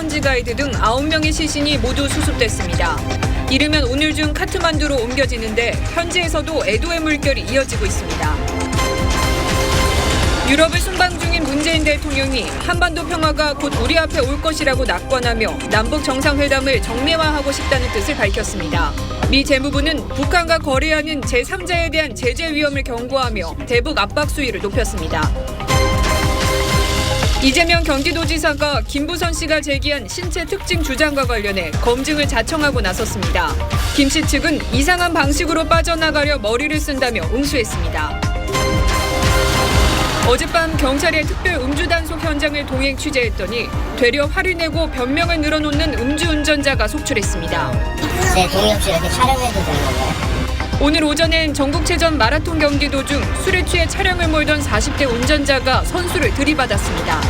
현지 가이드 등 9명의 시신이 모두 수습됐습니다. 이르면 오늘 중 카트만두로 옮겨지는데 현지에서도 애도의 물결이 이어지고 있습니다. 유럽을 순방 중인 문재인 대통령이 한반도 평화가 곧 우리 앞에 올 것이라고 낙관하며 남북 정상회담을 정례화하고 싶다는 뜻을 밝혔습니다. 미 재무부는 북한과 거래하는 제3자에 대한 제재 위험을 경고하며 대북 압박 수위를 높였습니다. 이재명 경기도지사가 김부선 씨가 제기한 신체 특징 주장과 관련해 검증을 자청하고 나섰습니다. 김 씨 측은 이상한 방식으로 빠져나가려 머리를 쓴다며 응수했습니다. 어젯밤 경찰의 특별 음주 단속 현장을 동행 취재했더니 되려 화를 내고 변명을 늘어놓는 음주운전자가 속출했습니다. 제 동의 없이 이렇게 촬영해도 되는 건가요? 오늘 오전엔 전국체전 마라톤 경기 도중 술에 취해 차량을 몰던 40대 운전자가 선수를 들이받았습니다.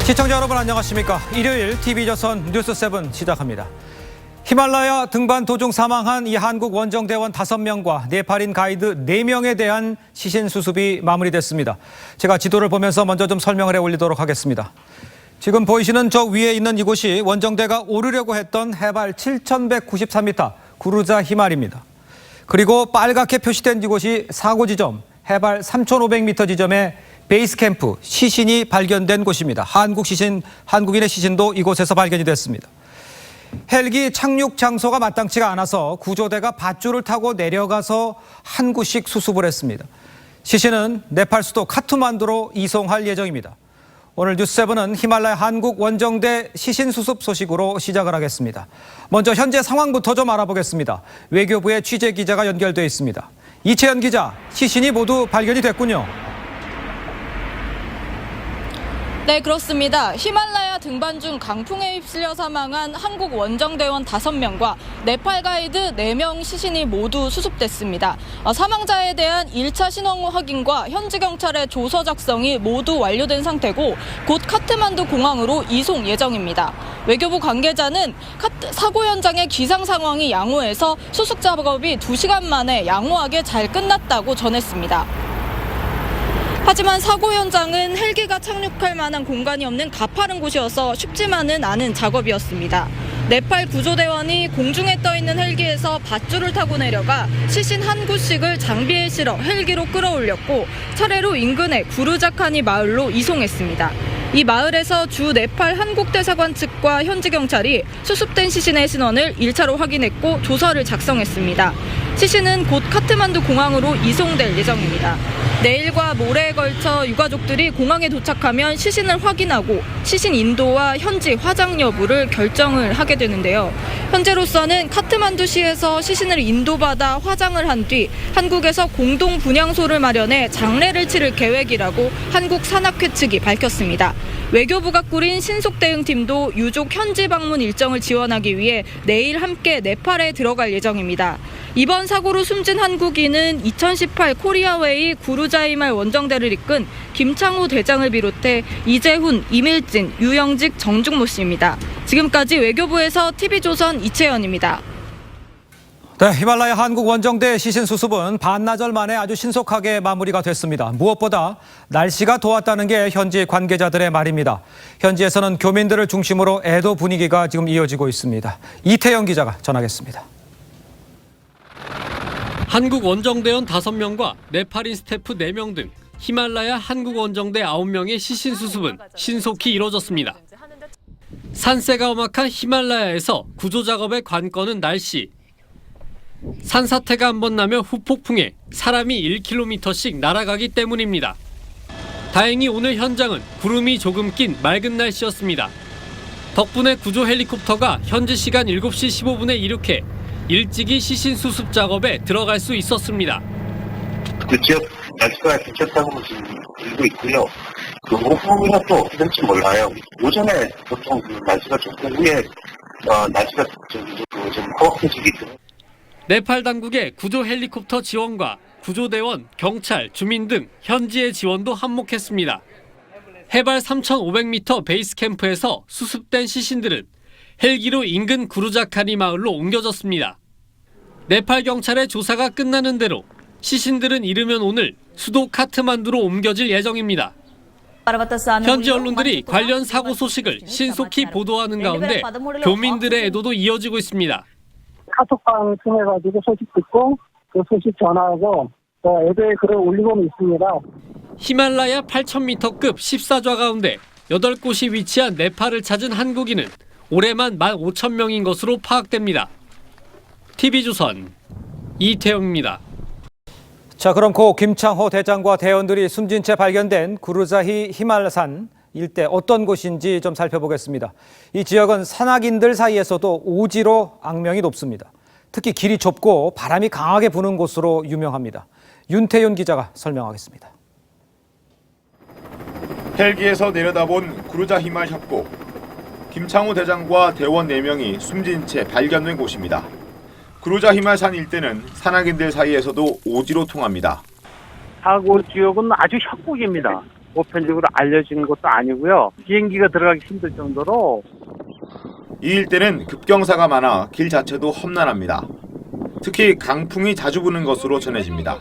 시청자 여러분 안녕하십니까? 일요일 TV조선 뉴스7 시작합니다. 히말라야 등반 도중 사망한 이 한국 원정대원 5명과 네팔인 가이드 4명에 대한 시신 수습이 마무리됐습니다. 제가 지도를 보면서 먼저 좀 설명을 해 올리도록 하겠습니다. 지금 보이시는 저 위에 있는 이곳이 원정대가 오르려고 했던 해발 7,193m 구르자 히말입니다. 그리고 빨갛게 표시된 이곳이 사고 지점 해발 3,500m 지점의 베이스 캠프 시신이 발견된 곳입니다. 한국인의 시신도 이곳에서 발견이 됐습니다. 헬기 착륙 장소가 마땅치가 않아서 구조대가 밧줄을 타고 내려가서 한 구씩 수습을 했습니다. 시신은 네팔 수도 카트만두로 이송할 예정입니다. 오늘 뉴스7은 히말라야 한국 원정대 시신 수습 소식으로 시작을 하겠습니다. 먼저 현재 상황부터 좀 알아보겠습니다. 외교부의 취재 기자가 연결돼 있습니다. 이채연 기자, 시신이 모두 발견이 됐군요. 네, 그렇습니다. 히말라야 등반 중 강풍에 휩쓸려 사망한 한국 원정대원 5명과 네팔 가이드 4명 시신이 모두 수습됐습니다. 사망자에 대한 1차 신원 확인과 현지 경찰의 조서 작성이 모두 완료된 상태고 곧 카트만두 공항으로 이송 예정입니다. 외교부 관계자는 사고 현장의 기상 상황이 양호해서 수습 작업이 2시간 만에 양호하게 잘 끝났다고 전했습니다. 하지만 사고 현장은 헬기가 착륙할 만한 공간이 없는 가파른 곳이어서 쉽지만은 않은 작업이었습니다. 네팔 구조대원이 공중에 떠있는 헬기에서 밧줄을 타고 내려가 시신 한 구씩을 장비에 실어 헬기로 끌어올렸고 차례로 인근의 구르자카니 마을로 이송했습니다. 이 마을에서 주 네팔 한국대사관 측과 현지 경찰이 수습된 시신의 신원을 1차로 확인했고 조서를 작성했습니다. 시신은 곧 카트만두 공항으로 이송될 예정입니다. 내일과 모레에 걸쳐 유가족들이 공항에 도착하면 시신을 확인하고 시신 인도와 현지 화장 여부를 결정을 하게 되는데요. 현재로서는 카트만두시에서 시신을 인도받아 화장을 한 뒤 한국에서 공동 분향소를 마련해 장례를 치를 계획이라고 한국 산악회 측이 밝혔습니다. 외교부가 꾸린 신속대응팀도 유족 현지 방문 일정을 지원하기 위해 내일 함께 네팔에 들어갈 예정입니다. 이번 사고로 숨진 한국인은 2018 코리아웨이 구르자이말 원정대를 이끈 김창호 대장을 비롯해 이재훈, 이밀진, 유영직, 정중모 씨입니다. 지금까지 외교부에서 TV조선 이채연입니다. 네, 히말라야 한국 원정대 시신 수습은 반나절 만에 아주 신속하게 마무리가 됐습니다. 무엇보다 날씨가 도왔다는 게 현지 관계자들의 말입니다. 현지에서는 교민들을 중심으로 애도 분위기가 지금 이어지고 있습니다. 이태영 기자가 전하겠습니다. 한국 원정대원 5명과 네팔인 스태프 4명 등 히말라야 한국 원정대 9명의 시신 수습은 신속히 이뤄졌습니다. 산세가 험악한 히말라야에서 구조 작업의 관건은 날씨. 산사태가 한 번 나면 후폭풍에 사람이 1km씩 날아가기 때문입니다. 다행히 오늘 현장은 구름이 조금 낀 맑은 날씨였습니다. 덕분에 구조 헬리콥터가 현지 시간 7시 15분에 이륙해 일찍이 시신 수습 작업에 들어갈 수 있었습니다. 그 지역 날씨가 괜찮다고 지금 들고 있고요. 그 오후가 또 어떻게 될지 몰라요. 오전에 보통 그 날씨가 좋고 후에 날씨가 좀 허약해지기 때문에. 네팔 당국의 구조 헬리콥터 지원과 구조대원, 경찰, 주민 등 현지의 지원도 한몫했습니다. 해발 3,500m 베이스 캠프에서 수습된 시신들은 헬기로 인근 구르자카니 마을로 옮겨졌습니다. 네팔 경찰의 조사가 끝나는 대로 시신들은 이르면 오늘 수도 카트만두로 옮겨질 예정입니다. 현지 언론들이 관련 사고 소식을 신속히 보도하는 가운데 교민들의 애도도 이어지고 있습니다. 카톡방 통해가지고 소식 듣고 그 소식 전하고 애도의 글을 올리고 있습니다. 히말라야 8,000m급 14좌 가운데 8곳이 위치한 네팔을 찾은 한국인은 올해만 15,000명인 것으로 파악됩니다. TV조선 이태영입니다. 자, 그럼 고 김창호 대장과 대원들이 숨진 채 발견된 구르자히 히말라산 일대 어떤 곳인지 좀 살펴보겠습니다. 이 지역은 산악인들 사이에서도 오지로 악명이 높습니다. 특히 길이 좁고 바람이 강하게 부는 곳으로 유명합니다. 윤태윤 기자가 설명하겠습니다. 헬기에서 내려다본 구르자 히말 협곡. 김창호 대장과 대원 4명이 숨진 채 발견된 곳입니다. 구르자 히말산 일대는 산악인들 사이에서도 오지로 통합니다. 사고 지역은 아주 협곡입니다. 보편적으로 알려진 것도 아니고요. 비행기가 들어가기 힘들 정도로. 이 일대는 급경사가 많아 길 자체도 험난합니다. 특히 강풍이 자주 부는 것으로 전해집니다.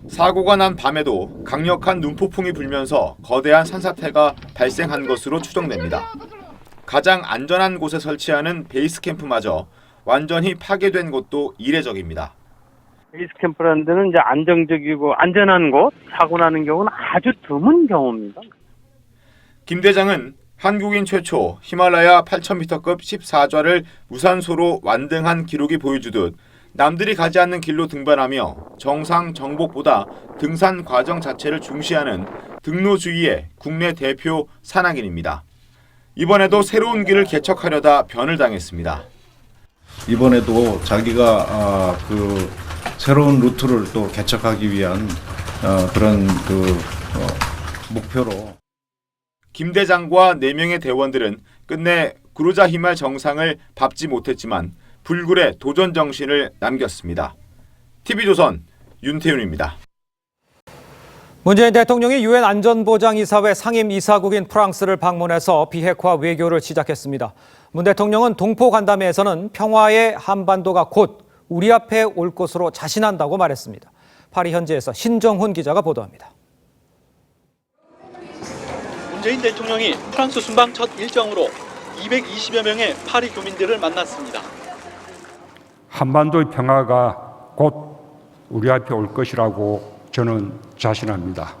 사고가 난 밤에도 강력한 눈폭풍이 불면서 거대한 산사태가 발생한 것으로 추정됩니다. 가장 안전한 곳에 설치하는 베이스 캠프마저 완전히 파괴된 곳도 이례적입니다. 베이스 캠프라는 데는 이제 안정적이고 안전한 곳, 사고 나는 경우는 아주 드문 경우입니다. 김 대장은 한국인 최초 히말라야 8,000m급 14좌를 무산소로 완등한 기록이 보여주듯 남들이 가지 않는 길로 등반하며 정상 정복보다 등산 과정 자체를 중시하는 등로주의의 국내 대표 산악인입니다. 이번에도 새로운 길을 개척하려다 변을 당했습니다. 이번에도 자기가 새로운 루트를 또 개척하기 위한 그런 목표로. 김 대장과 4명의 대원들은 끝내 구르자 히말 정상을 밟지 못했지만 불굴의 도전 정신을 남겼습니다. TV조선 윤태윤입니다. 문재인 대통령이 유엔 안전보장이사회 상임이사국인 프랑스를 방문해서 비핵화 외교를 시작했습니다. 문 대통령은 동포 간담회에서는 평화의 한반도가 곧 우리 앞에 올 것으로 자신한다고 말했습니다. 파리 현지에서 신정훈 기자가 보도합니다. 문재인 대통령이 프랑스 순방 첫 일정으로 220여 명의 파리 교민들을 만났습니다. 한반도의 평화가 곧 우리 앞에 올 것이라고 저는 자신합니다.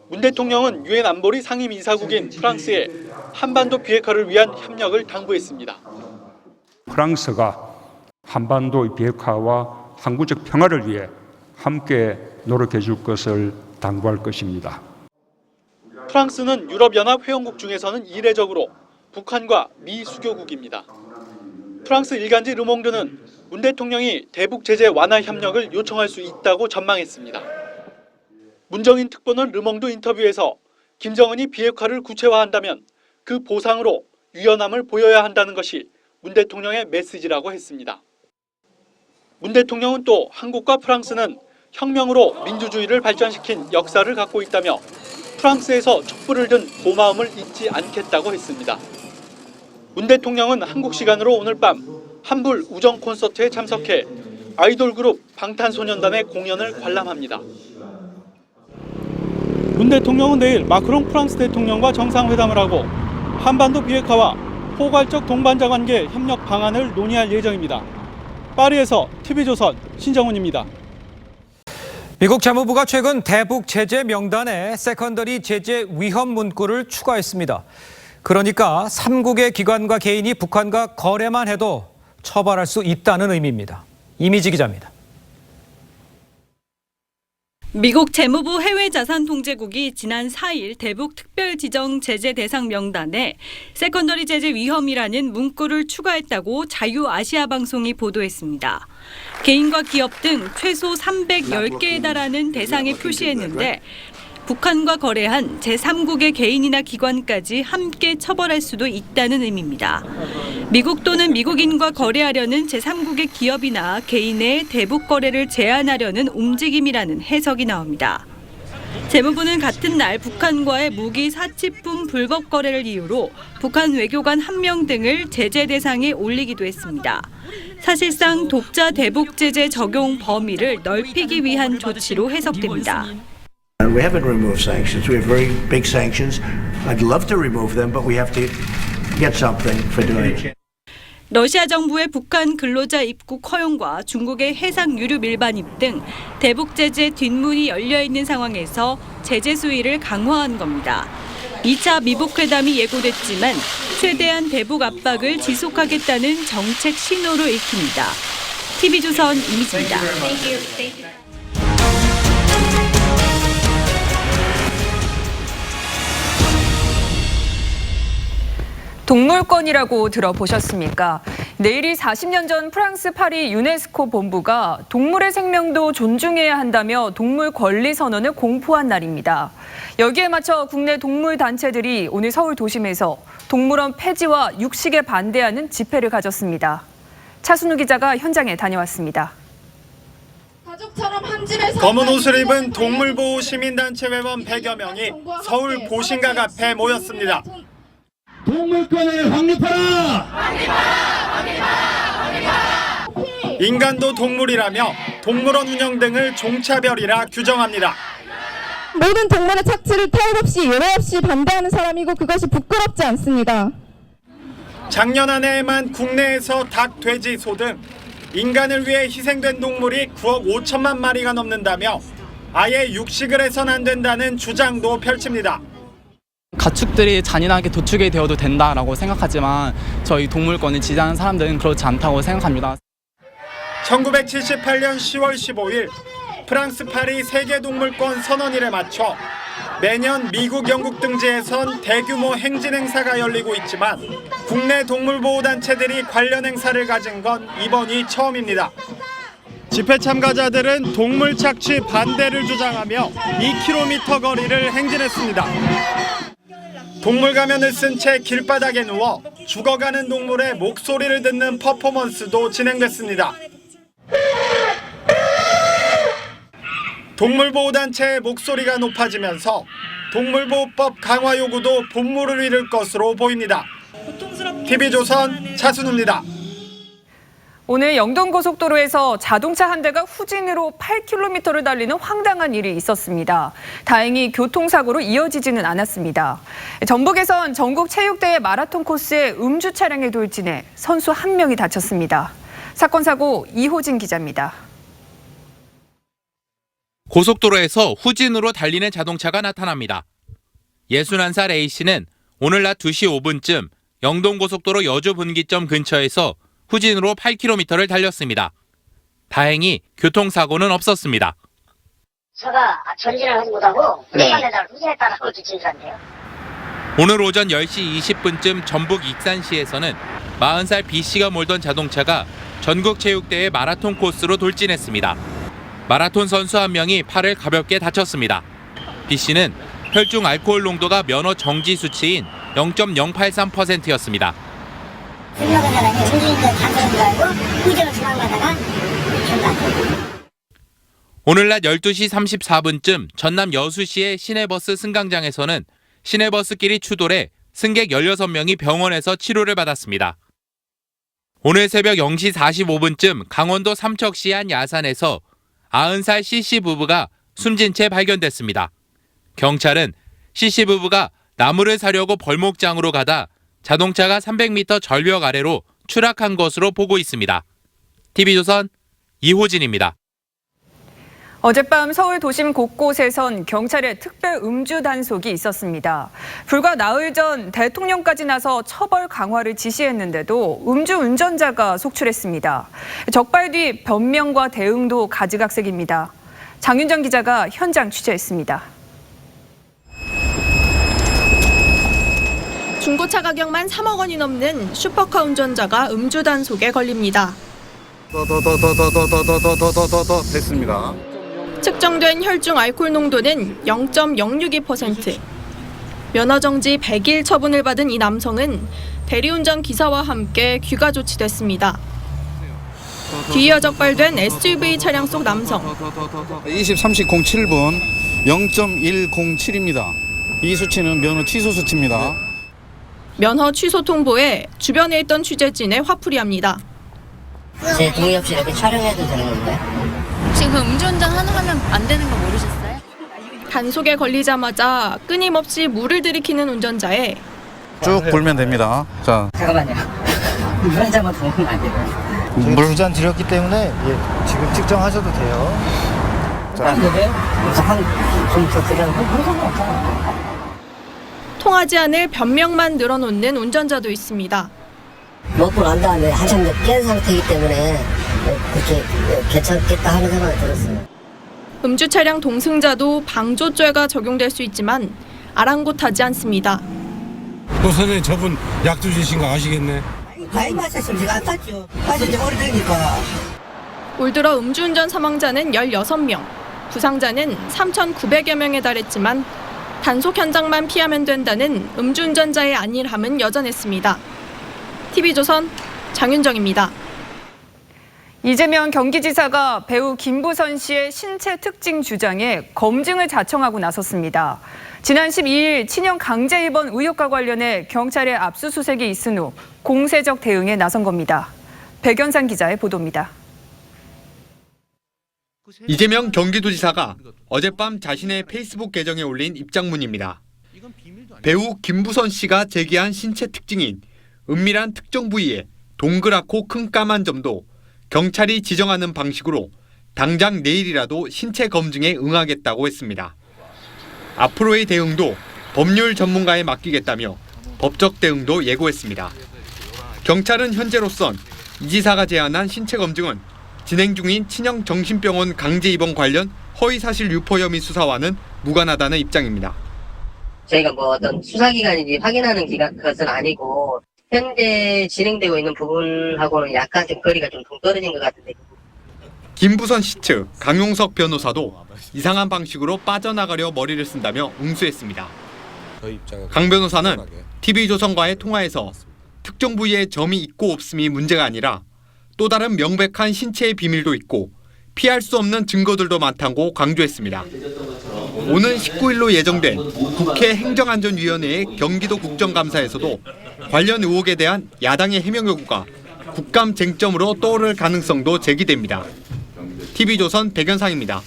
문 대통령은 유엔 안보리 상임이사국인 프랑스에 한반도 비핵화를 위한 협력을 당부했습니다. 프랑스가 한반도의 비핵화와 항구적 평화를 위해 함께 노력해 줄 것을 당부할 것입니다. 프랑스는 유럽연합 회원국 중에서는 이례적으로 북한과 미 수교국입니다. 프랑스 일간지 르몽드는 문 대통령이 대북 제재 완화 협력을 요청할 수 있다고 전망했습니다. 문정인 특보는 르몽드 인터뷰에서 김정은이 비핵화를 구체화한다면 그 보상으로 유연함을 보여야 한다는 것이 문 대통령의 메시지라고 했습니다. 문 대통령은 또 한국과 프랑스는 혁명으로 민주주의를 발전시킨 역사를 갖고 있다며 프랑스에서 촛불을 든 고마움을 잊지 않겠다고 했습니다. 문 대통령은 한국 시간으로 오늘 밤 한불 우정 콘서트에 참석해 아이돌 그룹 방탄소년단의 공연을 관람합니다. 문 대통령은 내일 마크롱 프랑스 대통령과 정상회담을 하고 한반도 비핵화와 포괄적 동반자 관계 협력 방안을 논의할 예정입니다. 파리에서 TV조선 신정훈입니다. 미국 재무부가 최근 대북 제재 명단에 세컨더리 제재 위험 문구를 추가했습니다. 그러니까 3국의 기관과 개인이 북한과 거래만 해도 처벌할 수 있다는 의미입니다. 이미지 기자입니다. 미국 재무부 해외자산통제국이 지난 4일 대북 특별 지정 제재 대상 명단에 세컨더리 제재 위험이라는 문구를 추가했다고 자유아시아 방송이 보도했습니다. 개인과 기업 등 최소 310개에 달하는 대상에 표시했는데 북한과 거래한 제3국의 개인이나 기관까지 함께 처벌할 수도 있다는 의미입니다. 미국 또는 미국인과 거래하려는 제3국의 기업이나 개인의 대북 거래를 제한하려는 움직임이라는 해석이 나옵니다. 재무부는 같은 날 북한과의 무기 사치품 불법 거래를 이유로 북한 외교관 1명 등을 제재 대상에 올리기도 했습니다. 사실상 독자 대북 제재 적용 범위를 넓히기 위한 조치로 해석됩니다. We haven't removed sanctions. We have very big sanctions. I'd love to remove them, but we have to get something for doing it. 러시아 정부의 북한 근로자 입국 허용과 중국의 해상 유류 밀반입 등 대북 제재 뒷문이 열려 있는 상황에서 제재 수위를 강화한 겁니다. 2차 미북 회담이 예고됐지만 최대한 대북 압박을 지속하겠다는 정책 신호로 읽힙니다. TV조선 이미지입니다. 동물권이라고 들어보셨습니까? 내일이 40년 전 프랑스 파리 유네스코 본부가 동물의 생명도 존중해야 한다며 동물 권리 선언을 공포한 날입니다. 여기에 맞춰 국내 동물 단체들이 오늘 서울 도심에서 동물원 폐지와 육식에 반대하는 집회를 가졌습니다. 차순우 기자가 현장에 다녀왔습니다. 검은 옷을 입은 동물보호 시민단체 회원 100여 명이 서울 보신각 앞에 모였습니다. 동물권을 확립하라! 인간도 동물이라며 동물원 운영 등을 종차별이라 규정합니다. 모든 동물의 착취를 타협 없이 예외 없이 반대하는 사람이고 그것이 부끄럽지 않습니다. 작년 한 해에만 국내에서 닭, 돼지, 소 등 인간을 위해 희생된 동물이 9억 5천만 마리가 넘는다며 아예 육식을 해선 안 된다는 주장도 펼칩니다. 가축들이 잔인하게 도축이 되어도 된다라고 생각하지만 저희 동물권을 지지하는 사람들은 그렇지 않다고 생각합니다. 1978년 10월 15일 프랑스 파리 세계동물권 선언일에 맞춰 매년 미국, 영국 등지에선 대규모 행진 행사가 열리고 있지만 국내 동물보호단체들이 관련 행사를 가진 건 이번이 처음입니다. 집회 참가자들은 동물 착취 반대를 주장하며 2km 거리를 행진했습니다. 동물 가면을 쓴 채 길바닥에 누워 죽어가는 동물의 목소리를 듣는 퍼포먼스도 진행됐습니다. 동물보호단체의 목소리가 높아지면서 동물보호법 강화 요구도 본물을 이룰 것으로 보입니다. TV조선 차순우입니다. 오늘 영동고속도로에서 자동차 한 대가 후진으로 8km를 달리는 황당한 일이 있었습니다. 다행히 교통사고로 이어지지는 않았습니다. 전북에선 전국체육대회 마라톤 코스에 음주 차량에 돌진해 선수 1명이 다쳤습니다. 사건 사고 이호진 기자입니다. 고속도로에서 후진으로 달리는 자동차가 나타납니다. 61살 A씨는 오늘 낮 2시 5분쯤 영동고속도로 여주 분기점 근처에서 후진으로 8km를 달렸습니다. 다행히 교통사고는 없었습니다. 차가 전진을 하지 못하고 후진에다가 후진했다라고 진술한대요. 오늘 오전 10시 20분쯤 전북 익산시에서는 40살 B씨가 몰던 자동차가 전국체육대회 마라톤 코스로 돌진했습니다. 마라톤 선수 1명이 팔을 가볍게 다쳤습니다. B씨는 혈중 알코올 농도가 면허 정지 수치인 0.083%였습니다. 오늘 낮 12시 34분쯤 전남 여수시의 시내버스 승강장에서는 시내버스끼리 추돌해 승객 16명이 병원에서 치료를 받았습니다. 오늘 새벽 0시 45분쯤 강원도 삼척시 한 야산에서 90살 C씨 부부가 숨진 채 발견됐습니다. 경찰은 C씨 부부가 나무를 사려고 벌목장으로 가다 자동차가 300m 절벽 아래로 추락한 것으로 보고 있습니다. TV조선 이호진입니다. 어젯밤 서울 도심 곳곳에선 경찰의 특별 음주 단속이 있었습니다. 불과 나흘 전 대통령까지 나서 처벌 강화를 지시했는데도 음주 운전자가 속출했습니다. 적발 뒤 변명과 대응도 가지각색입니다. 장윤정 기자가 현장 취재했습니다. 중고차 가격만 3억 원이 넘는 슈퍼카 운전자가 음주 단속에 걸립니다. 됐습니다. 측정된 혈중 알코올 농도는 0.062%. 면허 정지 100일 처분을 받은 이 남성은 대리운전 기사와 함께 귀가 조치됐습니다. 뒤이어 적발된 SUV 차량 속 남성. 20-30-07분 0.107입니다. 이 수치는 면허 취소 수치입니다. 면허 취소 통보에 주변에 있던 취재진의 화풀이합니다. 제 동의 없이 이렇게 촬영해도 되는 건가요? 지금 음주운전 하면 안 되는 거 모르셨어요? 단속에 걸리자마자 끊임없이 물을 들이키는 운전자에 쭉 불면 됩니다. 자, 잠깐만요. 물 한잔만 더 먹으면 안 돼요? 물 2잔 드렸기 때문에 지금 측정하셔도 돼요. 자, 그래요? 좀더 드려도 통하지 않을 변명만 늘어놓는 운전자도 있습니다. 먹고 난 다음에 한참 깬 상태이기 때문에 그렇게 괜찮겠다 하는 생각이 들었어요. 음주 차량 동승자도 방조죄가 적용될 수 있지만 아랑곳하지 않습니다. 선생님 저분 약주 주신 거 아시겠네. 많이 마셨으면 제가 안 탔죠. 마신 지 오래되니까. 올 들어 음주운전 사망자는 16명, 부상자는 3,900여 명에 달했지만 단속 현장만 피하면 된다는 음주운전자의 안일함은 여전했습니다. TV조선 장윤정입니다. 이재명 경기지사가 배우 김부선 씨의 신체 특징 주장에 검증을 자청하고 나섰습니다. 지난 12일 친형 강제 입원 의혹과 관련해 경찰의 압수수색이 있은 후 공세적 대응에 나선 겁니다. 백연상 기자의 보도입니다. 이재명 경기도지사가 어젯밤 자신의 페이스북 계정에 올린 입장문입니다. 배우 김부선 씨가 제기한 신체 특징인 은밀한 특정 부위에 동그랗고 큰 까만 점도 경찰이 지정하는 방식으로 당장 내일이라도 신체 검증에 응하겠다고 했습니다. 앞으로의 대응도 법률 전문가에 맡기겠다며 법적 대응도 예고했습니다. 경찰은 현재로선 이 지사가 제안한 신체 검증은 진행 중인 친형 정신병원 강제 입원 관련 허위사실 유포 혐의 수사와는 무관하다는 입장입니다. 저희가 뭐 어떤 수사기관인지 확인하는 것은 아니고 현재 진행되고 있는 부분하고는 약간 좀 거리가 좀 동떨어진 것 같은데. 김부선 씨 측 강용석 변호사도 이상한 방식으로 빠져나가려 머리를 쓴다며 응수했습니다. 강 변호사는 TV조선과의 통화에서 특정 부위에 점이 있고 없음이 문제가 아니라 또 다른 명백한 신체의 비밀도 있고 피할 수 없는 증거들도 많다고 강조했습니다. 오는 19일로 예정된 국회 행정안전위원회의 경기도 국정감사에서도 관련 의혹에 대한 야당의 해명 요구가 국감 쟁점으로 떠오를 가능성도 제기됩니다. TV조선 백연상입니다.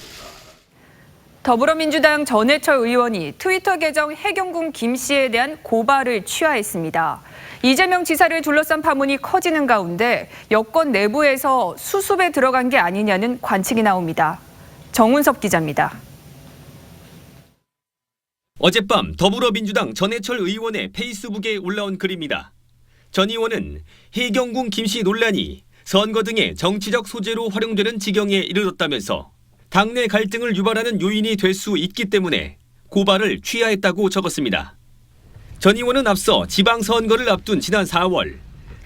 더불어민주당 전해철 의원이 트위터 계정 해경군 김 씨에 대한 고발을 취하했습니다. 이재명 지사를 둘러싼 파문이 커지는 가운데 여권 내부에서 수습에 들어간 게 아니냐는 관측이 나옵니다. 정훈석 기자입니다. 어젯밤 더불어민주당 전해철 의원의 페이스북에 올라온 글입니다. 전 의원은 해경군 김 씨 논란이 선거 등의 정치적 소재로 활용되는 지경에 이르렀다면서 당내 갈등을 유발하는 요인이 될 수 있기 때문에 고발을 취하했다고 적었습니다. 전 의원은 앞서 지방선거를 앞둔 지난 4월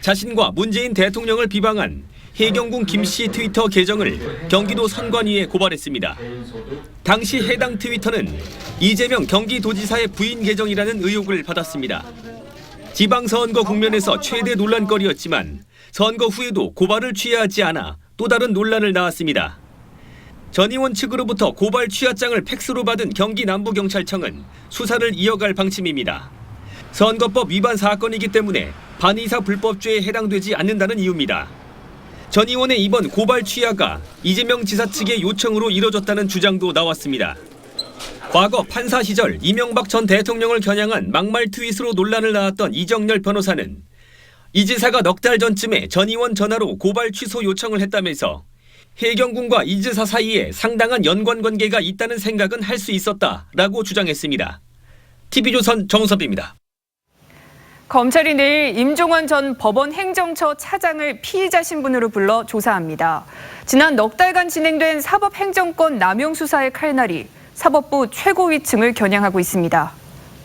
자신과 문재인 대통령을 비방한 해경군 김 씨 트위터 계정을 경기도 선관위에 고발했습니다. 당시 해당 트위터는 이재명 경기도지사의 부인 계정이라는 의혹을 받았습니다. 지방선거 국면에서 최대 논란거리였지만 선거 후에도 고발을 취하지 않아 또 다른 논란을 낳았습니다. 전 의원 측으로부터 고발 취하장을 팩스로 받은 경기 남부경찰청은 수사를 이어갈 방침입니다. 선거법 위반 사건이기 때문에 반의사 불법죄에 해당되지 않는다는 이유입니다. 전 의원의 이번 고발 취하가 이재명 지사 측의 요청으로 이뤄졌다는 주장도 나왔습니다. 과거 판사 시절 이명박 전 대통령을 겨냥한 막말 트윗으로 논란을 낳았던 이정렬 변호사는 이 지사가 넉 달 전쯤에 전 의원 전화로 고발 취소 요청을 했다면서 해경군과 이 지사 사이에 상당한 연관 관계가 있다는 생각은 할 수 있었다라고 주장했습니다. TV조선 정섭입니다. 검찰이 내일 임종원 전 법원 행정처 차장을 피의자 신분으로 불러 조사합니다. 지난 넉 달간 진행된 사법행정권 남용 수사의 칼날이 사법부 최고위층을 겨냥하고 있습니다.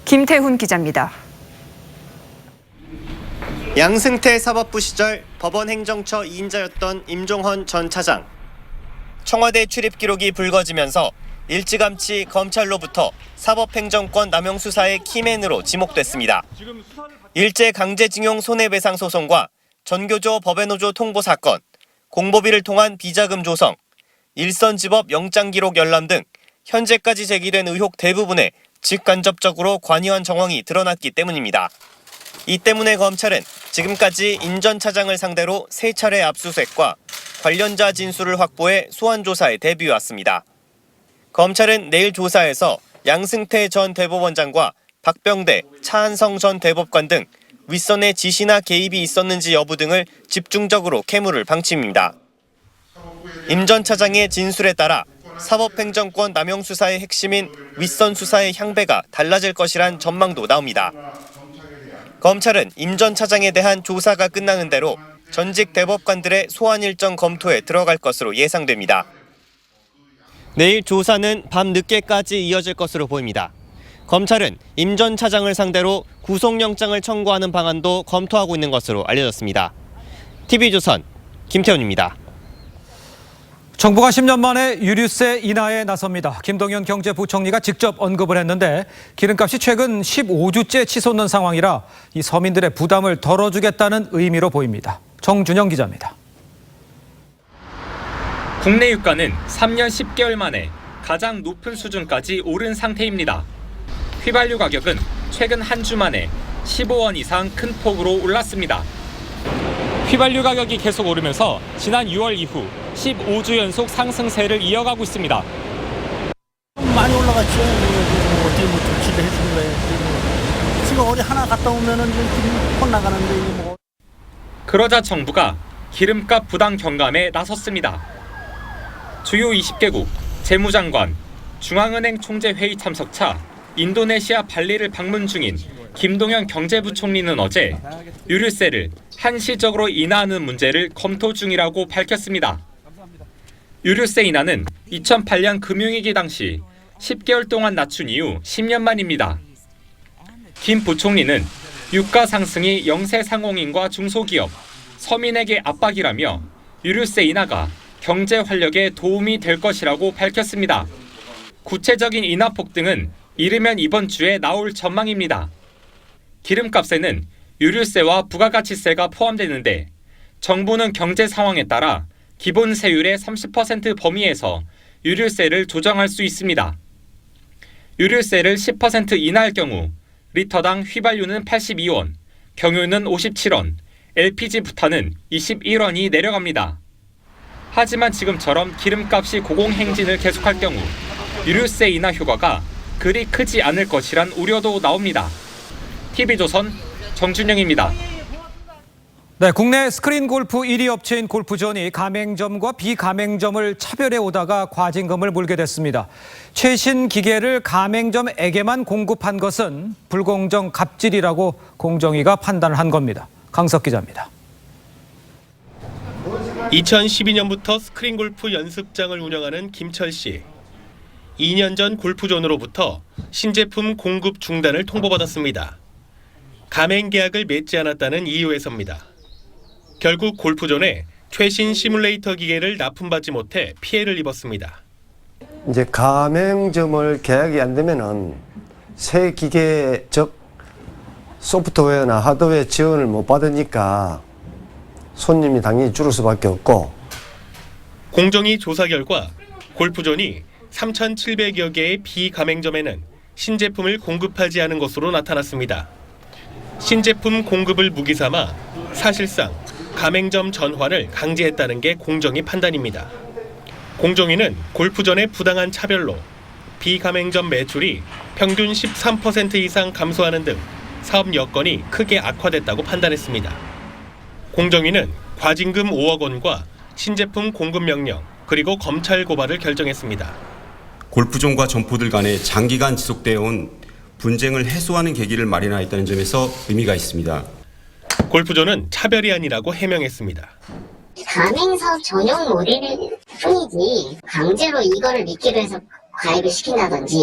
김태훈 기자입니다. 양승태 사법부 시절 법원 행정처 2인자였던 임종헌 전 차장. 청와대 출입 기록이 불거지면서 일찌감치 검찰로부터 사법행정권 남용 수사의 키맨으로 지목됐습니다. 일제 강제징용 손해배상 소송과 전교조 법외노조 통보 사건, 공보비를 통한 비자금 조성, 일선지법 영장기록 열람 등 현재까지 제기된 의혹 대부분에 직간접적으로 관여한 정황이 드러났기 때문입니다. 이 때문에 검찰은 지금까지 임 전 차장을 상대로 3차례 압수수색과 관련자 진술을 확보해 소환 조사에 대비해왔습니다. 검찰은 내일 조사에서 양승태 전 대법원장과 박병대, 차한성 전 대법관 등 윗선의 지시나 개입이 있었는지 여부 등을 집중적으로 캐물을 방침입니다. 임 전 차장의 진술에 따라 사법행정권 남용 수사의 핵심인 윗선 수사의 향배가 달라질 것이란 전망도 나옵니다. 검찰은 임 전 차장에 대한 조사가 끝나는 대로 전직 대법관들의 소환 일정 검토에 들어갈 것으로 예상됩니다. 내일 조사는 밤 늦게까지 이어질 것으로 보입니다. 검찰은 임 전 차장을 상대로 구속영장을 청구하는 방안도 검토하고 있는 것으로 알려졌습니다. TV조선 김태훈입니다. 정부가 10년 만에 유류세 인하에 나섭니다. 김동연 경제부총리가 직접 언급을 했는데 기름값이 최근 15주째 치솟는 상황이라 이 서민들의 부담을 덜어주겠다는 의미로 보입니다. 정준영 기자입니다. 국내 유가는 3년 10개월 만에 가장 높은 수준까지 오른 상태입니다. 휘발유 가격은 최근 한 주 만에 15원 이상 큰 폭으로 올랐습니다. 휘발유 가격이 계속 오르면서 지난 6월 이후 15주 연속 상승세를 이어가고 있습니다. 많이 올라갔죠. 어떻게 조치를 해준 거예요. 지금 어디 하나 갔다 오면은 좀 혼나가는데 그러자 정부가 기름값 부담 경감에 나섰습니다. 주요 20개국 재무장관, 중앙은행 총재 회의 참석차 인도네시아 발리를 방문 중인 김동연 경제부총리는 어제 유류세를 한시적으로 인하하는 문제를 검토 중이라고 밝혔습니다. 유류세 인하는 2008년 금융위기 당시 10개월 동안 낮춘 이후 10년 만입니다. 김 부총리는 유가 상승이 영세상공인과 중소기업, 서민에게 압박이라며 유류세 인하가 경제 활력에 도움이 될 것이라고 밝혔습니다. 구체적인 인하폭 등은 이르면 이번 주에 나올 전망입니다. 기름값에는 유류세와 부가가치세가 포함되는데 정부는 경제 상황에 따라 기본 세율의 30% 범위에서 유류세를 조정할 수 있습니다. 유류세를 10% 인하할 경우 리터당 휘발유는 82원, 경유는 57원, LPG 부탄은 21원이 내려갑니다. 하지만 지금처럼 기름값이 고공행진을 계속할 경우 유류세 인하 효과가 그리 크지 않을 것이란 우려도 나옵니다. TV조선 정준영입니다. 네, 국내 스크린 골프 1위 업체인 골프존이 가맹점과 비가맹점을 차별해 오다가 과징금을 물게 됐습니다. 최신 기계를 가맹점에게만 공급한 것은 불공정 갑질이라고 공정위가 판단을 한 겁니다. 강석 기자입니다. 2012년부터 스크린 골프 연습장을 운영하는 김철 씨. 2년 전 골프존으로부터 신제품 공급 중단을 통보받았습니다. 가맹 계약을 맺지 않았다는 이유에서입니다. 결국 골프존에 최신 시뮬레이터 기계를 납품받지 못해 피해를 입었습니다. 이제 가맹점을 계약이 안 되면은 새 기계 즉 소프트웨어나 하드웨어 지원을 못 받으니까 손님이 당연히 줄을 수밖에 없고. 공정위 조사 결과 골프존이 3,700여 개의 비가맹점에는 신제품을 공급하지 않은 것으로 나타났습니다. 신제품 공급을 무기삼아 사실상 가맹점 전환을 강제했다는 게 공정위 판단입니다. 공정위는 골프존의 부당한 차별로 비가맹점 매출이 평균 13% 이상 감소하는 등 사업 여건이 크게 악화됐다고 판단했습니다. 공정위는 과징금 5억 원과 신제품 공급 명령 그리고 검찰 고발을 결정했습니다. 골프존과 점포들 간에 장기간 지속되어 온 분쟁을 해소하는 계기를 마련하였다는 점에서 의미가 있습니다. 골프존은 차별이 아니라고 해명했습니다. 가맹사업 전용 모델일 뿐이지 강제로 이거를 믿기로 해서 가입을 시킨다든지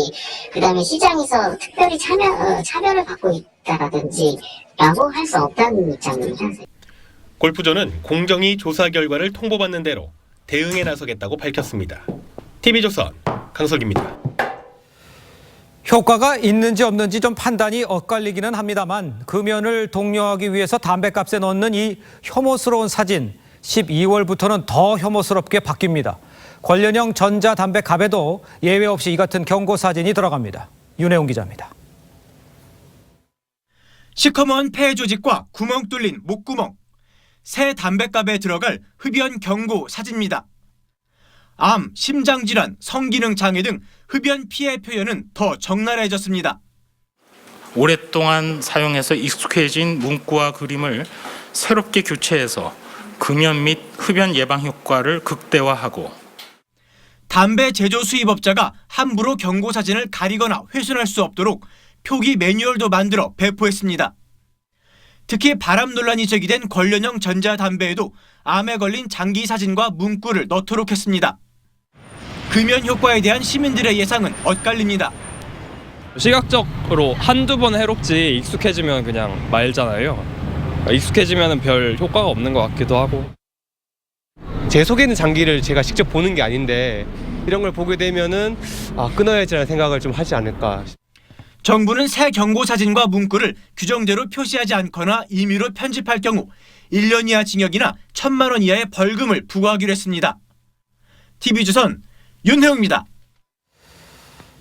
그다음에 시장에서 특별히 차별을 받고 있다라든지 라고 할 수 없다는 입장입니다. 골프존은 공정위 조사 결과를 통보받는 대로 대응에 나서겠다고 밝혔습니다. TV조선 강석입니다. 효과가 있는지 없는지 좀 판단이 엇갈리기는 합니다만 금연을 독려하기 위해서 담뱃값에 넣는 이 혐오스러운 사진 12월부터는 더 혐오스럽게 바뀝니다. 관련형 전자담배 갑에도 예외 없이 이 같은 경고 사진이 들어갑니다. 윤혜웅 기자입니다. 시커먼 폐 조직과 구멍 뚫린 목구멍. 새 담뱃갑에 들어갈 흡연 경고 사진입니다. 암, 심장질환, 성기능 장애 등 흡연 피해 표현은 더 적나라해졌습니다. 오랫동안 사용해서 익숙해진 문구와 그림을 새롭게 교체해서 금연 및 흡연 예방 효과를 극대화하고 담배 제조 수입업자가 함부로 경고 사진을 가리거나 훼손할 수 없도록 표기 매뉴얼도 만들어 배포했습니다. 특히 바람 논란이 제기된 관련형 전자담배에도 암에 걸린 장기 사진과 문구를 넣도록 했습니다. 금연 효과에 대한 시민들의 예상은 엇갈립니다. 시각적으로 한두 번 해롭지 익숙해지면 그냥 말잖아요. 익숙해지면 별 효과가 없는 것 같기도 하고. 제 속에 있는 장기를 제가 직접 보는 게 아닌데 이런 걸 보게 되면은 끊어야지라는 생각을 좀 하지 않을까. 정부는 새 경고 사진과 문구를 규정대로 표시하지 않거나 임의로 편집할 경우 1년 이하 징역이나 1,000만 원 이하의 벌금을 부과하기로 했습니다. TV조선 윤혜웅입니다.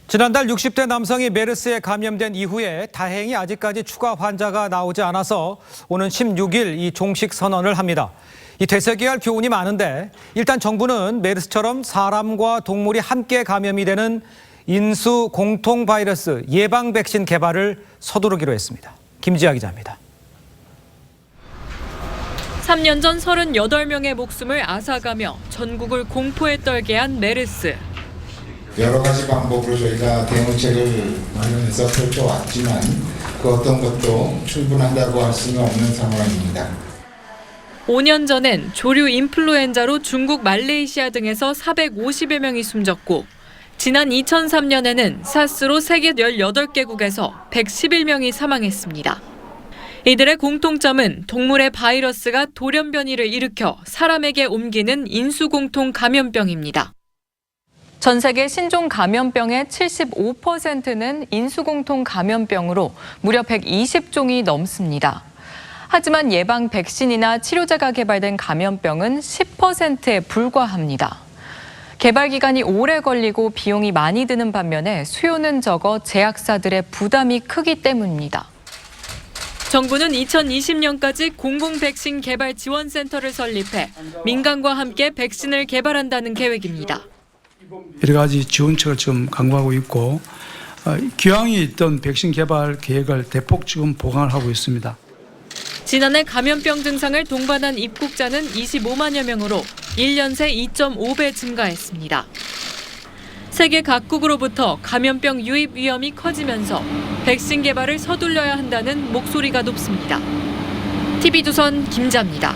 지난달 60대 남성이 메르스에 감염된 이후에 다행히 아직까지 추가 환자가 나오지 않아서 오는 16일 이 종식 선언을 합니다. 이 되새겨야 할 교훈이 많은데 일단 정부는 메르스처럼 사람과 동물이 함께 감염이 되는 인수 공통 바이러스 예방 백신 개발을 서두르기로 했습니다. 김지아 기자입니다. 3년 전 38명의 목숨을 앗아가며 전국을 공포에 떨게 한 메르스. 여러 가지 방법으로 저희가 대응책을 마련해서 펼쳐왔지만 그 어떤 것도 충분하다고 할 수는 없는 상황입니다. 5년 전엔 조류 인플루엔자로 중국 말레이시아 등에서 450여 명이 숨졌고 지난 2003년에는 사스로 세계 18개국에서 111명이 사망했습니다. 이들의 공통점은 동물의 바이러스가 돌연변이를 일으켜 사람에게 옮기는 인수공통 감염병입니다. 전 세계 신종 감염병의 75%는 인수공통 감염병으로 무려 120종이 넘습니다. 하지만 예방 백신이나 치료제가 개발된 감염병은 10%에 불과합니다. 개발 기간이 오래 걸리고 비용이 많이 드는 반면에 수요는 적어 제약사들의 부담이 크기 때문입니다. 정부는 2020년까지 공공 백신 개발 지원센터를 설립해 민간과 함께 백신을 개발한다는 계획입니다. 여러 가지 지원책을 지금 강구하고 있고 기왕에 있던 백신 개발 계획을 대폭 지금 보강을 하고 있습니다. 지난해 감염병 증상을 동반한 입국자는 25만여 명으로 1년 새 2.5배 증가했습니다. 세계 각국으로부터 감염병 유입 위험이 커지면서 백신 개발을 서둘러야 한다는 목소리가 높습니다. TV조선 김자입니다.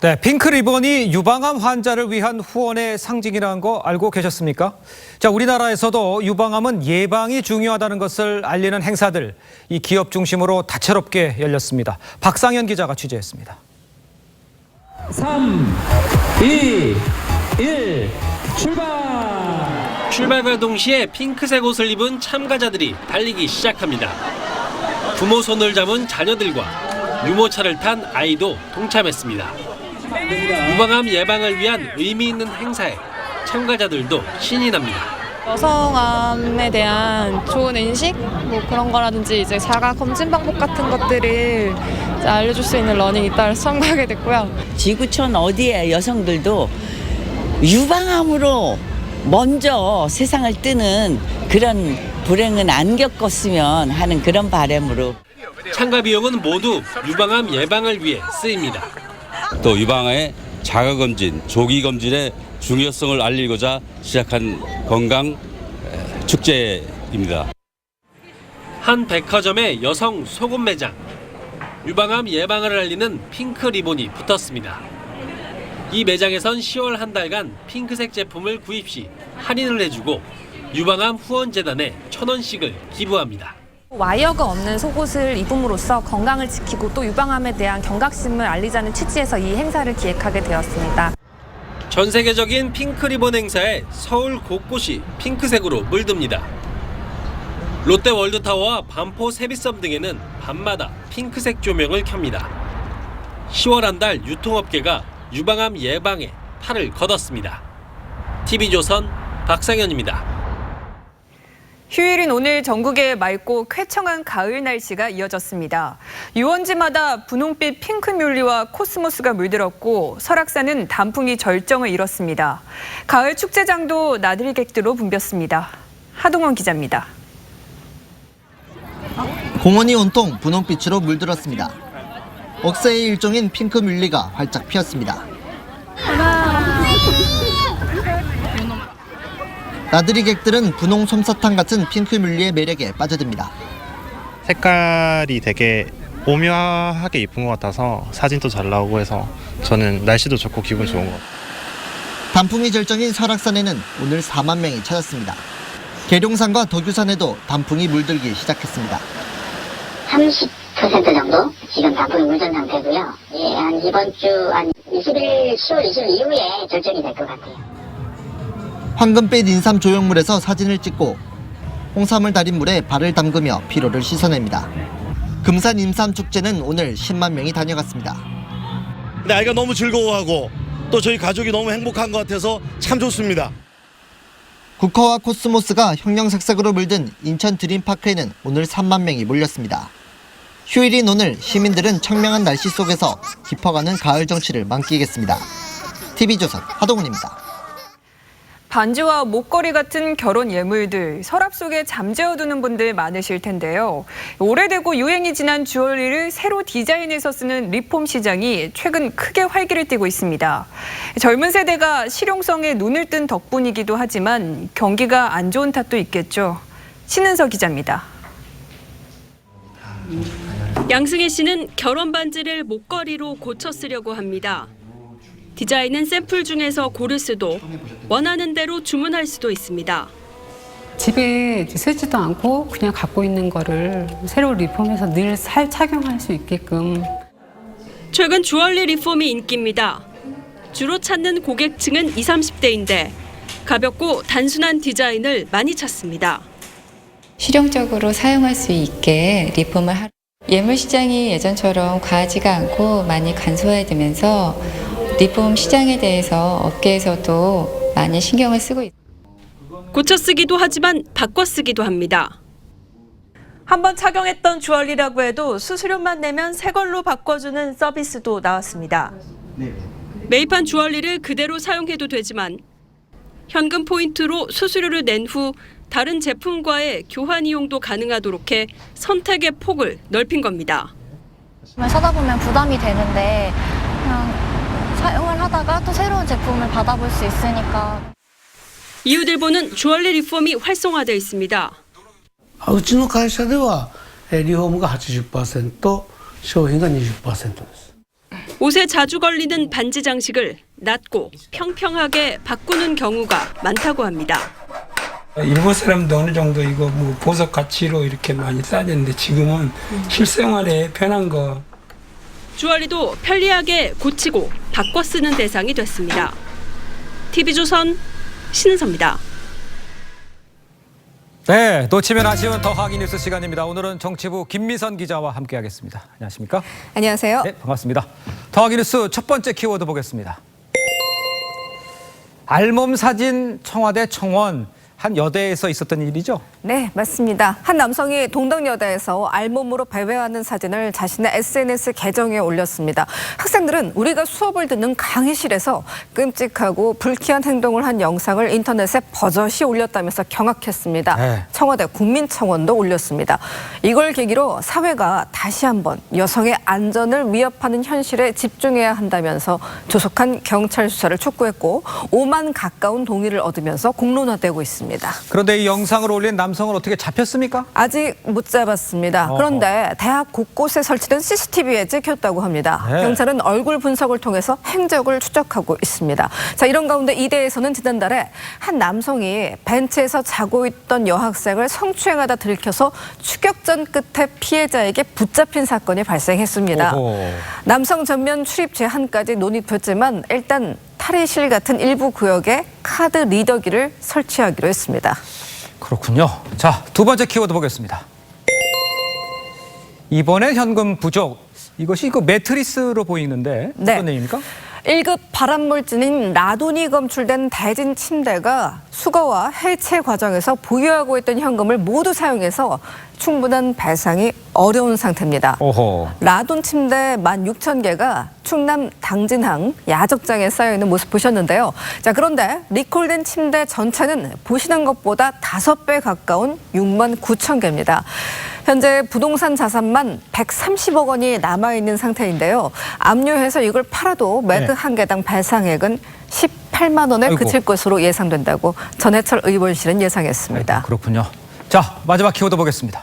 네, 핑크 리본이 유방암 환자를 위한 후원의 상징이라는 거 알고 계셨습니까? 자, 우리나라에서도 유방암은 예방이 중요하다는 것을 알리는 행사들, 이 기업 중심으로 다채롭게 열렸습니다. 박상현 기자가 취재했습니다. 3, 2, 1, 출발! 출발과 동시에 핑크색 옷을 입은 참가자들이 달리기 시작합니다. 부모 손을 잡은 자녀들과 유모차를 탄 아이도 동참했습니다. 유방암 예방을 위한 의미 있는 행사에 참가자들도 신이 납니다. 여성암에 대한 좋은 인식? 뭐 그런 거라든지 이제 자가 검진 방법 같은 것들을 이제 알려줄 수 있는 러닝이 따라 참가하게 됐고요. 지구촌 어디에 여성들도 유방암으로 먼저 세상을 뜨는 그런 불행은 안 겪었으면 하는 그런 바람으로. 참가 비용은 모두 유방암 예방을 위해 쓰입니다. 또 유방암의 자가검진, 조기검진의 중요성을 알리고자 시작한 건강 축제입니다. 한 백화점의 여성 소금 매장. 유방암 예방을 알리는 핑크 리본이 붙었습니다. 이 매장에선 10월 한 달간 핑크색 제품을 구입 시 할인을 해주고 유방암 후원재단에 1,000원씩을 기부합니다. 와이어가 없는 속옷을 입음으로써 건강을 지키고 또 유방암에 대한 경각심을 알리자는 취지에서 이 행사를 기획하게 되었습니다. 전 세계적인 핑크 리본 행사에 서울 곳곳이 핑크색으로 물듭니다. 롯데 월드타워와 반포 세비섬 등에는 밤마다 핑크색 조명을 켭니다. 10월 한 달 유통업계가 유방암 예방에 팔을 걷었습니다. TV조선 박상현입니다. 휴일인 오늘 전국에 맑고 쾌청한 가을 날씨가 이어졌습니다. 유원지마다 분홍빛 핑크뮬리와 코스모스가 물들었고 설악산은 단풍이 절정을 이뤘습니다. 가을 축제장도 나들이 객들로 붐볐습니다. 하동원 기자입니다. 공원이 온통 분홍빛으로 물들었습니다. 억새의 일종인 핑크뮬리가 활짝 피었습니다. 나들이객들은 분홍 솜사탕 같은 핑크뮬리의 매력에 빠져듭니다. 색깔이 되게 오묘하게 이쁜 것 같아서 사진도 잘 나오고 해서 저는 날씨도 좋고 기분 좋은 것 같아요. 단풍이 절정인 설악산에는 오늘 4만 명이 찾았습니다. 계룡산과 덕유산에도 단풍이 물들기 시작했습니다. 30% 정도 지금 단풍이 물든 상태고요. 한 이번 주 한 20일, 10월 20일 이후에 절정이 될 것 같아요. 황금빛 인삼 조형물에서 사진을 찍고 홍삼을 달인 물에 발을 담그며 피로를 씻어냅니다. 금산 임산축제는 오늘 10만 명이 다녀갔습니다. 근데 아이가 너무 즐거워하고 또 저희 가족이 너무 행복한 것 같아서 참 좋습니다. 국화와 코스모스가 형형색색으로 물든 인천 드림파크에는 오늘 3만 명이 몰렸습니다. 휴일인 오늘 시민들은 청명한 날씨 속에서 깊어가는 가을 정취를 만끽했습니다. TV조선 하동훈입니다. 반지와 목걸이 같은 결혼 예물들 서랍 속에 잠재워두는 분들 많으실 텐데요. 오래되고 유행이 지난 주얼리를 새로 디자인해서 쓰는 리폼 시장이 최근 크게 활기를 띠고 있습니다. 젊은 세대가 실용성에 눈을 뜬 덕분이기도 하지만 경기가 안 좋은 탓도 있겠죠. 신은서 기자입니다. 양승혜 씨는 결혼 반지를 목걸이로 고쳐 쓰려고 합니다. 디자인은 샘플 중에서 고를 수도 원하는 대로 주문할 수도 있습니다. 집에 쓰지도 않고 그냥 갖고 있는 거를 새로 리폼해서 늘 착용할 수 있게끔. 최근 주얼리 리폼이 인기입니다. 주로 찾는 고객층은 20, 30대인데 가볍고 단순한 디자인을 많이 찾습니다. 실용적으로 사용할 수 있게 리폼을 하고 예물 시장이 예전처럼 과하지가 않고 많이 간소화되면서 리폼 시장에 대해서 업계에서도 많이 신경을 쓰고 있습니다. 고쳐 쓰기도 하지만 바꿔 쓰기도 합니다. 한번 착용했던 주얼리라고 해도 수수료만 내면 새 걸로 바꿔주는 서비스도 나왔습니다. 매입한 주얼리를 그대로 사용해도 되지만 현금 포인트로 수수료를 낸 후 다른 제품과의 교환 이용도 가능하도록 해 선택의 폭을 넓힌 겁니다. 사다 보면 부담이 되는데 그냥 사용을 하다가 또 새로운 제품을 받아볼 수 있으니까. 이웃일보는 주얼리 리폼이 활성화되어 있습니다. うちの会社ではリフォームが 80%、商品が 20% です。 옷에 자주 걸리는 반지 장식을 낮고 평평하게 바꾸는 경우가 많다고 합니다. 일본 사람도 어느 정도 이거 뭐 보석 가치로 이렇게 많이 따졌는데 지금은 실생활에 편한 거. 주얼리도 편리하게 고치고 바꿔 쓰는 대상이 됐습니다. TV조선 신은서입니다. 네, 놓치면 아쉬운 더하기 뉴스 시간입니다. 오늘은 정치부 김미선 기자와 함께하겠습니다. 안녕하십니까? 안녕하세요. 네, 반갑습니다. 더하기 뉴스 첫 번째 키워드 보겠습니다. 알몸 사진 청와대 청원. 한 여대에서 있었던 일이죠? 네, 맞습니다. 한 남성이 동덕여대에서 알몸으로 배회하는 사진을 자신의 SNS 계정에 올렸습니다. 학생들은 우리가 수업을 듣는 강의실에서 끔찍하고 불쾌한 행동을 한 영상을 인터넷에 버젓이 올렸다면서 경악했습니다. 네. 청와대 국민청원도 올렸습니다. 이걸 계기로 사회가 다시 한번 여성의 안전을 위협하는 현실에 집중해야 한다면서 조속한 경찰 수사를 촉구했고 5만 가까운 동의를 얻으면서 공론화되고 있습니다. 그런데 이 영상을 올린 남성은 어떻게 잡혔습니까? 아직 못 잡았습니다. 그런데 대학 곳곳에 설치된 CCTV에 찍혔다고 합니다. 네. 경찰은 얼굴 분석을 통해서 행적을 추적하고 있습니다. 자, 이런 가운데 이대에서는 지난달에 한 남성이 벤치에서 자고 있던 여학생을 성추행하다 들켜서 추격전 끝에 피해자에게 붙잡힌 사건이 발생했습니다. 오호. 남성 전면 출입 제한까지 논의됐지만 일단 탈의실 같은 일부 구역에 카드 리더기를 설치하기로 했습니다. 그렇군요. 자, 두 번째 키워드 보겠습니다. 이번에 현금 부족. 이것이 그 매트리스로 보이는데 어떤 내용입니까? 1급 발암물질인 라돈이 검출된 대진 침대가 수거와 해체 과정에서 보유하고 있던 현금을 모두 사용해서 충분한 배상이 어려운 상태입니다. 오호. 라돈 침대 16,000개가 충남 당진항 야적장에 쌓여 있는 모습 보셨는데요. 자, 그런데 리콜된 침대 전체는 보시는 것보다 5배 가까운 69,000개입니다. 현재 부동산 자산만 130억 원이 남아있는 상태인데요. 압류해서 이걸 팔아도 매드 한 개당 배상액은 18만 원에 그칠 것으로 예상된다고 전해철 의원실은 예상했습니다. 그렇군요. 자, 마지막 키워드 보겠습니다.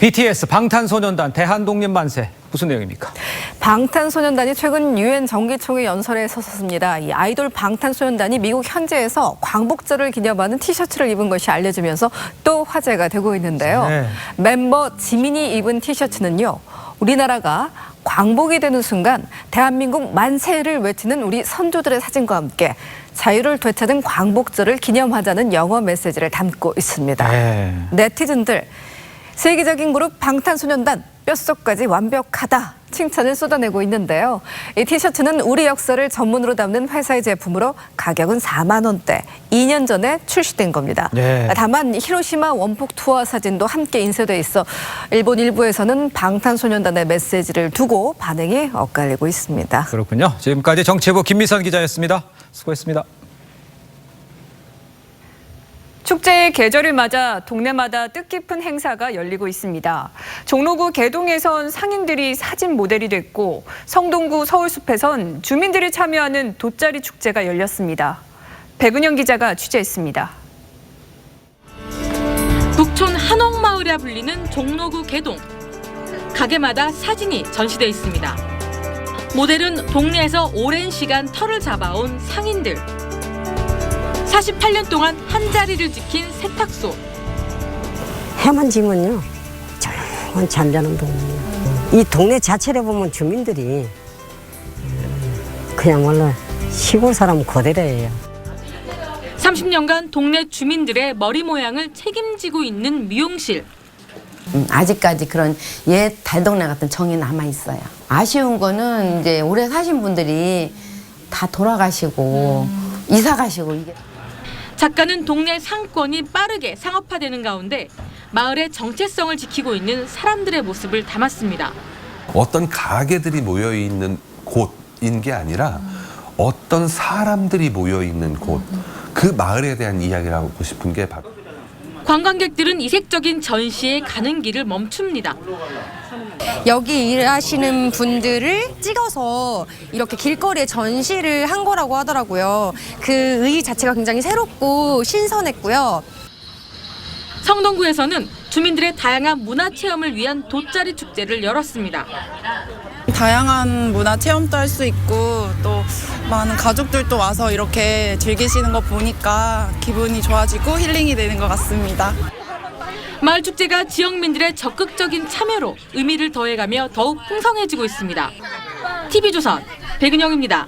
BTS 방탄소년단 대한독립만세 무슨 내용입니까? 방탄소년단이 최근 유엔 정기총회 연설에 섰습니다. 이 아이돌 방탄소년단이 미국 현지에서 광복절을 기념하는 티셔츠를 입은 것이 알려지면서 또 화제가 되고 있는데요. 멤버 지민이 입은 티셔츠는요. 우리나라가 광복이 되는 순간 대한민국 만세를 외치는 우리 선조들의 사진과 함께 자유를 되찾은 광복절을 기념하자는 영어 메시지를 담고 있습니다. 네티즌들, 세계적인 그룹 방탄소년단 뼛속까지 완벽하다 칭찬을 쏟아내고 있는데요. 이 티셔츠는 우리 역사를 전문으로 담는 회사의 제품으로 가격은 4만 원대, 2년 전에 출시된 겁니다. 다만 히로시마 원폭 투어 사진도 함께 인쇄돼 있어 일본 일부에서는 방탄소년단의 메시지를 두고 반응이 엇갈리고 있습니다. 그렇군요. 지금까지 정치부 김미선 기자였습니다. 수고했습니다. 축제의 계절을 맞아 동네마다 뜻깊은 행사가 열리고 있습니다. 종로구 개동에선 상인들이 사진 모델이 됐고 성동구 서울숲에선 주민들이 참여하는 돗자리 축제가 열렸습니다. 백은영 기자가 취재했습니다. 북촌 한옥마을이라 불리는 종로구 개동. 가게마다 사진이 전시돼 있습니다. 모델은 동네에서 오랜 시간 터를 잡아온 상인들. 48년 동안 한 자리를 지킨 세탁소. 해만 지면요 조용한 잠자는 동네예요. 이 동네 자체를 보면 주민들이 그야말로 시골 사람 그대로예요. 30년간 동네 주민들의 머리 모양을 책임지고 있는 미용실. 아직까지 그런 옛 달동네 같은 정이 남아 있어요. 아쉬운 거는 이제 오래 사신 분들이 다 돌아가시고 이사 가시고 이게. 작가는 동네 상권이 빠르게 상업화되는 가운데 마을의 정체성을 지키고 있는 사람들의 모습을 담았습니다. 어떤 가게들이 모여있는 곳인 게 아니라 어떤 사람들이 모여있는 곳, 그 마을에 대한 이야기를 하고 싶은 게 바로 관광객들은 이색적인 전시에 가는 길을 멈춥니다. 여기 일하시는 분들을 찍어서 이렇게 길거리에 전시를 한 거라고 하더라고요. 그 의의 자체가 굉장히 새롭고 신선했고요. 성동구에서는 주민들의 다양한 문화 체험을 위한 돗자리 축제를 열었습니다. 다양한 문화 체험도 할 수 있고 또 많은 가족들도 와서 이렇게 즐기시는 거 보니까 기분이 좋아지고 힐링이 되는 것 같습니다. 마을 축제가 지역민들의 적극적인 참여로 의미를 더해가며 더욱 풍성해지고 있습니다. TV조선 백은영입니다.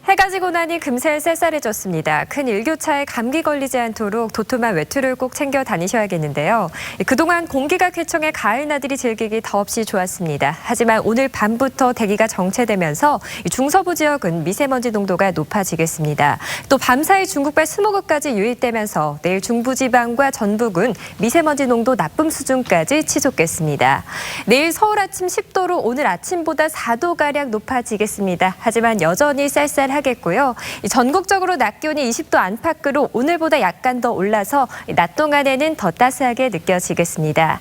해가 지고 나니 금세 쌀쌀해졌습니다. 큰 일교차에 감기 걸리지 않도록 도톰한 외투를 꼭 챙겨 다니셔야겠는데요. 그동안 공기가 쾌청해 가을 나들이 즐기기 더없이 좋았습니다. 하지만 오늘 밤부터 대기가 정체되면서 중서부 지역은 미세먼지 농도가 높아지겠습니다. 또 밤사이 중국발 스모그까지 유입되면서 내일 중부지방과 전북은 미세먼지 농도 나쁨 수준까지 치솟겠습니다. 내일 서울 아침 10도로 오늘 아침보다 4도가량 높아지겠습니다. 하지만 여전히 쌀쌀하겠고요. 전국적으로 낮 기온이 20도 안팎으로 오늘보다 약간 더 올라서 낮 동안에는 더 따스하게 느껴지겠습니다.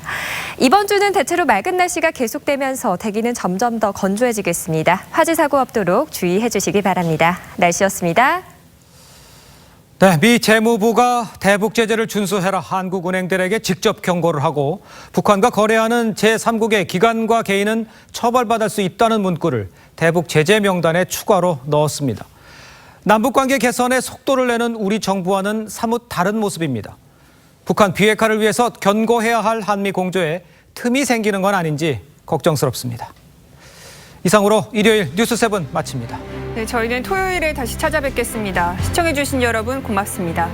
이번 주는 대체로 맑은 날씨가 계속되면서 대기는 점점 더 건조해지겠습니다. 화재 사고 없도록 주의해 주시기 바랍니다. 날씨였습니다. 네, 미 재무부가 대북 제재를 준수해라 한국은행들에게 직접 경고를 하고 북한과 거래하는 제3국의 기관과 개인은 처벌받을 수 있다는 문구를 대북 제재 명단에 추가로 넣었습니다. 남북관계 개선에 속도를 내는 우리 정부와는 사뭇 다른 모습입니다. 북한 비핵화를 위해서 견고해야 할 한미 공조에 틈이 생기는 건 아닌지 걱정스럽습니다. 이상으로 일요일 뉴스7 마칩니다. 네, 저희는 토요일에 다시 찾아뵙겠습니다. 시청해주신 여러분 고맙습니다.